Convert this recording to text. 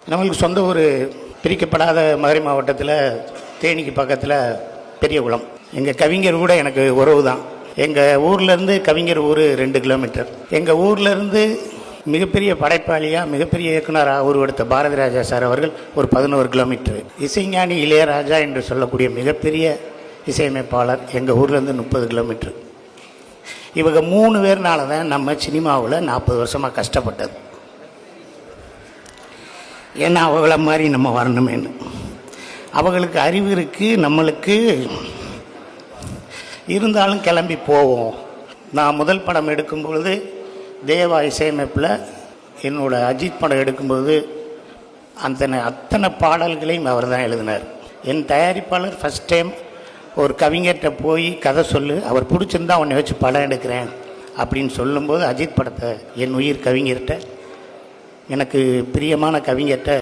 நம்மளுக்கு சொந்த ஊர் பிரிக்கப்படாத மதுரை மாவட்டத்தில் தேனிக்கு பக்கத்தில் பெரியகுளம். எங்கள் கவிஞர் கூட எனக்கு உறவு தான். எங்கள் ஊர்லேருந்து கவிஞர் ஊர் 2 கிலோமீட்டர். எங்கள் ஊர்லேருந்து மிகப்பெரிய படைப்பாளியாக மிகப்பெரிய இயக்குனராக உருவெடுத்த பாரதி ராஜா சார் அவர்கள் ஒரு 11 கிலோமீட்டர். இசைஞானி இளையராஜா என்று சொல்லக்கூடிய மிகப்பெரிய இசையமைப்பாளர் எங்கள் ஊர்லேருந்து 30 கிலோமீட்டர். இவங்க 3 பேர்னால தான் நம்ம சினிமாவில் 40 வருஷமாக கஷ்டப்பட்டது. ஏன்னா அவங்கள மாதிரி நம்ம வரணுமேனு. அவங்களுக்கு அறிவு இருக்குது, நம்மளுக்கு இருந்தாலும் கிளம்பி போவோம். நான் முதல் படம் எடுக்கும்பொழுது தேவா இசையமைப்பில், என்னோடய அஜித் படம் எடுக்கும்போது அத்தனை பாடல்களையும் அவர் தான் எழுதினார். என் தயாரிப்பாளர் ஃபஸ்ட் டைம் ஒரு கவிஞர்கிட்ட போய் கதை சொல்லு, அவர் பிடிச்சிருந்தா உன்னை வச்சு படம் எடுக்கிறேன் அப்படின்னு சொல்லும்போது அஜித் படத்தை என் உயிர் கவிஞர்கிட்ட, எனக்கு பிரியமான கவிஞர்கிட்ட